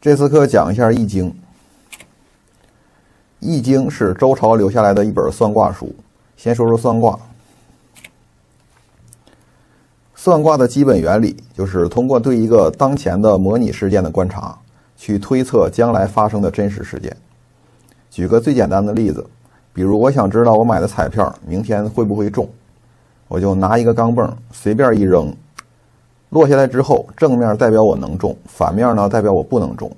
这次课讲一下《易经》。《易经》是周朝留下来的一本算卦书。先说说算卦。算卦的基本原理就是通过对一个当前的模拟事件的观察，去推测将来发生的真实事件。举个最简单的例子，比如我想知道我买的彩票明天会不会中，我就拿一个钢镚随便一扔，落下来之后，正面代表我能中，反面呢代表我不能中。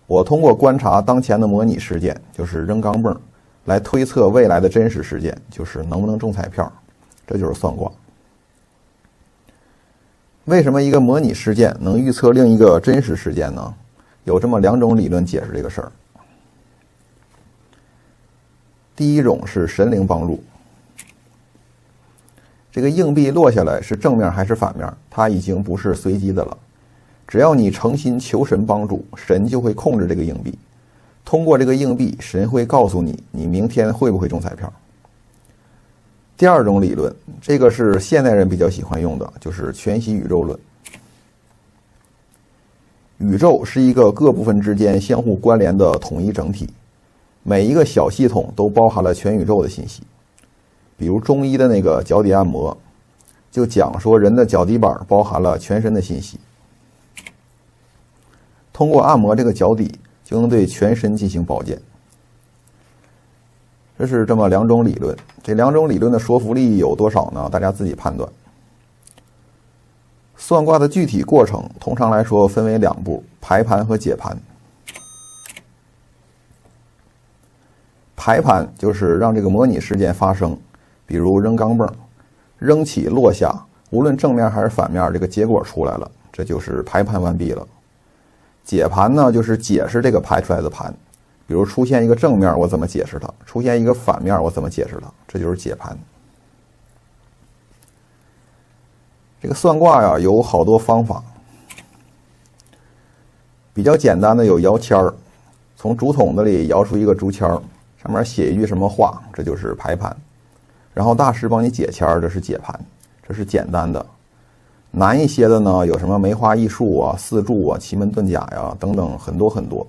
我通过观察当前的模拟事件，就是扔钢镚，来推测未来的真实事件，就是能不能中彩票。这就是算卦。为什么一个模拟事件能预测另一个真实事件呢？有这么两种理论解释这个事儿。第一种是神灵帮助。这个硬币落下来是正面还是反面，它已经不是随机的了。只要你诚心求神帮助，神就会控制这个硬币。通过这个硬币，神会告诉你，你明天会不会中彩票。第二种理论，这个是现代人比较喜欢用的，就是全息宇宙论。宇宙是一个各部分之间相互关联的统一整体，每一个小系统都包含了全宇宙的信息。比如中医的那个脚底按摩，就讲说人的脚底板包含了全身的信息。通过按摩这个脚底，就能对全身进行保健。这是这么两种理论，这两种理论的说服力有多少呢？大家自己判断。算卦的具体过程，通常来说分为两步：排盘和解盘。排盘就是让这个模拟事件发生，比如扔钢镚，扔起落下，无论正面还是反面，这个结果出来了，这就是排盘完毕了。解盘呢，就是解释这个排出来的盘，比如出现一个正面，我怎么解释它；出现一个反面，我怎么解释它，这就是解盘。这个算卦呀，有好多方法。比较简单的有摇签儿，从竹筒子里摇出一个竹签儿，上面写一句什么话，这就是排盘。然后大师帮你解签儿，这是解盘，这是简单的。难一些的呢，有什么梅花易数啊、四柱啊、奇门遁甲呀等等，很多很多。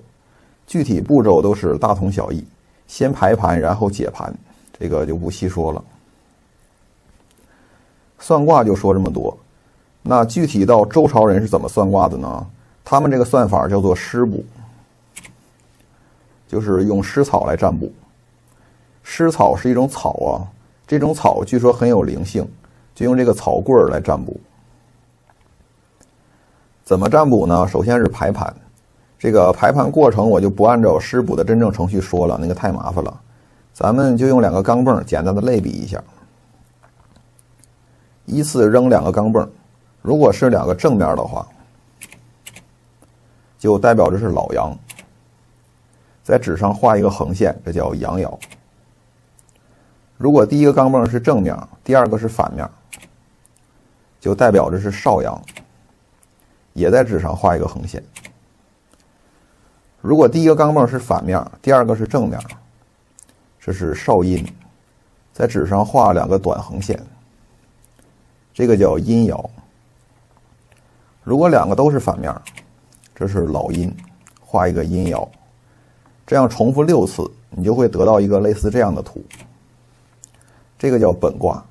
具体步骤都是大同小异，先排盘，然后解盘，这个就不细说了。算卦就说这么多。那具体到周朝人是怎么算卦的呢？他们这个算法叫做湿卜，就是用湿草来占卜。湿草是一种草啊，这种草据说很有灵性，就用这个草棍来占卜。怎么占卜呢？首先是排盘，这个排盘过程我就不按照湿卜的真正程序说了，那个太麻烦了。咱们就用两个钢镚简单的类比一下。依次扔两个钢镚，如果是两个正面的话，就代表着是老阳，在纸上画一个横线，这叫阳爻。如果第一个钢镚是正面，第二个是反面，就代表着是少阳，也在纸上画一个横线。如果第一个钢镚是反面，第二个是正面，这是少阴，在纸上画两个短横线，这个叫阴爻。如果两个都是反面，这是老阴，画一个阴爻。这样重复6次，你就会得到一个类似这样的图，这个叫本卦。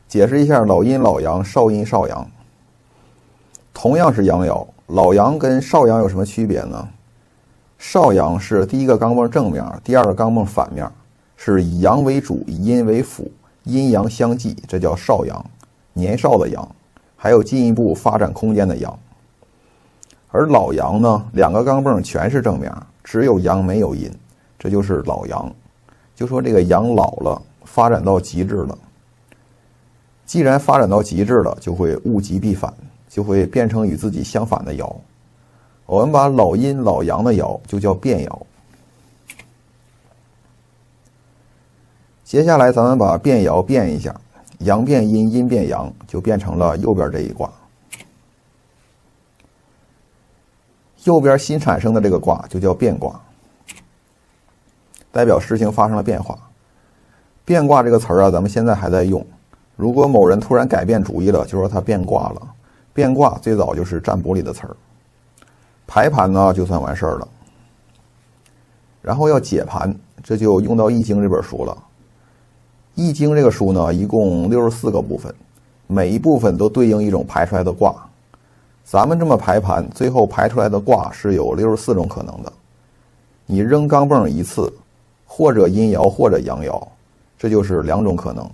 解释一下老阴老阳，少阴少阳。同样是阳爻，老阳跟少阳有什么区别呢？少阳是第一个钢镚正面，第二个钢镚反面，是以阳为主，以阴为辅，阴阳相济，这叫少阳，年少的阳，还有进一步发展空间的阳。而老阳呢，两个钢镚全是正面，只有阳没有阴，这就是老阳。就说这个阳老了，发展到极致了。既然发展到极致了，就会物极必反，就会变成与自己相反的爻。我们把老阴老阳的爻就叫变爻。接下来咱们把变爻变一下，阳变阴，阴变阳，就变成了右边这一卦。右边新产生的这个卦就叫变卦，代表事情发生了变化。变卦这个词儿啊，咱们现在还在用。如果某人突然改变主意了，就说他变卦了。变卦最早就是占卜里的词儿。排盘呢就算完事儿了。然后要解盘，这就用到《易经》这本书了。《易经》这个书呢，一共64个部分，每一部分都对应一种排出来的卦。咱们这么排盘，最后排出来的卦是有64种可能的。你扔钢镚一次，或者阴爻或者阳爻，这就是2种可能。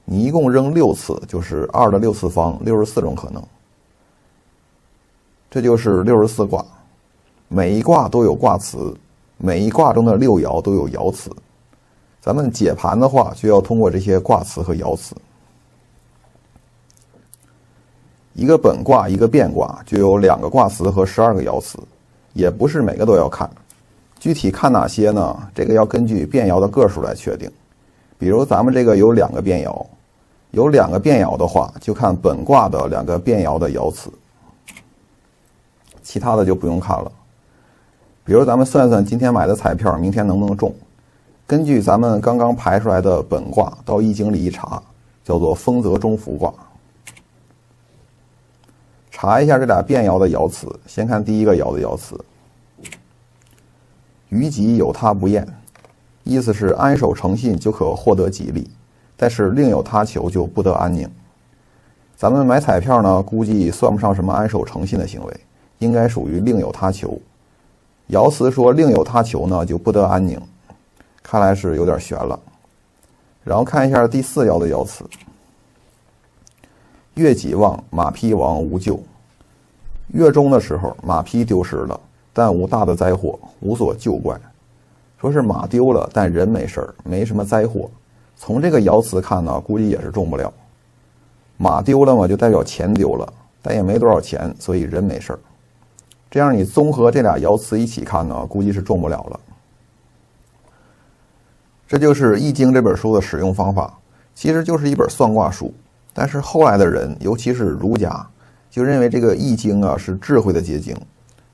你一共扔6次，就是2的6次方，64种可能。这就是64卦，每一卦都有卦辞，每一卦中的6爻都有爻辞。咱们解盘的话，就要通过这些卦辞和爻辞。一个本卦，一个变卦，就有2个卦辞和12个爻辞，也不是每个都要看。具体看哪些呢？这个要根据变爻的个数来确定。比如咱们这个有2个变爻，有2个变爻的话，就看本卦的2个变爻的爻辞，其他的就不用看了。比如咱们算算今天买的彩票明天能不能中，根据咱们刚刚排出来的本卦到易经里一查，叫做丰泽中孚卦。查一下这俩变爻的爻辞，先看第一个爻的爻辞：于己有他不厌，意思是安守诚信就可获得吉利，但是另有他求就不得安宁。咱们买彩票呢，估计算不上什么安守诚信的行为，应该属于另有他求。爻辞说另有他求呢，就不得安宁，看来是有点悬了。然后看一下第4爻的爻辞：月己旺，马匹亡，无咎。月中的时候，马匹丢失了，但无大的灾祸，无所救怪。说是马丢了，但人没事儿，没什么灾祸。从这个爻辞看呢，估计也是中不了。马丢了嘛，就代表钱丢了，但也没多少钱，所以人没事儿。这样你综合这俩爻辞一起看呢，估计是中不了了。这就是《易经》这本书的使用方法，其实就是一本算卦书。但是后来的人，尤其是儒家，就认为这个《易经》啊是智慧的结晶，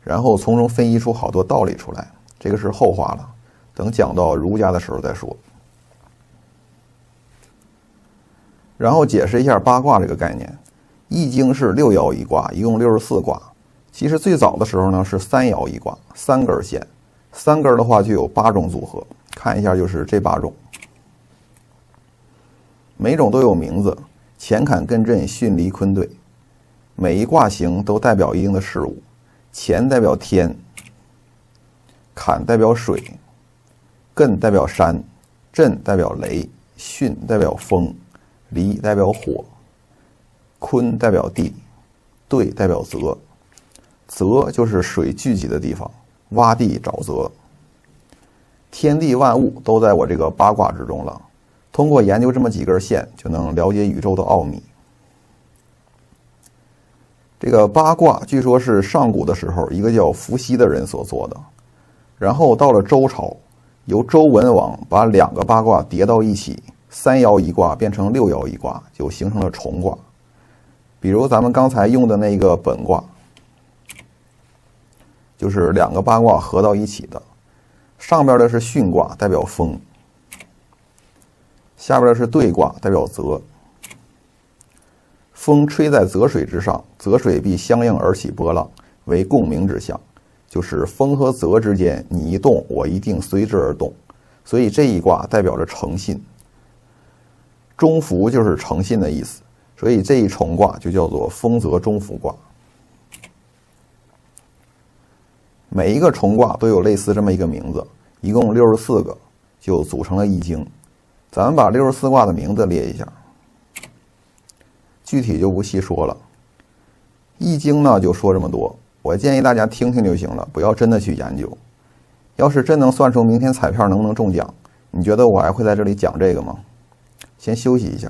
然后从中分析出好多道理出来。这个是后话了，等讲到儒家的时候再说。然后解释一下八卦这个概念，《易经》是6爻一卦，一共64卦。其实最早的时候呢是3爻一卦，3根线，3根的话就有8种组合，看一下就是这8种，每种都有名字，乾坎艮震巽离坤兑，每一卦形都代表一定的事物，乾代表天，坎代表水，艮代表山，震代表雷，巽代表风，离代表火，坤代表地，兑代表泽。泽就是水聚集的地方，洼地沼泽。天地万物都在我这个八卦之中了，通过研究这么几根线，就能了解宇宙的奥秘。这个八卦据说是上古的时候一个叫伏羲的人所做的，然后到了周朝，由周文王把2个八卦叠到一起，3爻一卦变成6爻一卦，就形成了重卦。比如咱们刚才用的那个本卦，就是2个八卦合到一起的，上边的是巽卦，代表风；下边的是兑卦，代表泽。风吹在泽水之上，泽水必相应而起波浪，为共鸣之象。就是风和泽之间，你一动，我一定随之而动。所以这一卦代表着诚信。中孚就是诚信的意思，所以这一重卦就叫做丰泽中孚卦。每一个重卦都有类似这么一个名字，一共64个，就组成了易经。咱们把64卦的名字列一下，具体就不细说了。易经呢就说这么多，我建议大家听听就行了，不要真的去研究。要是真能算出明天彩票能不能中奖，你觉得我还会在这里讲这个吗？先休息一下。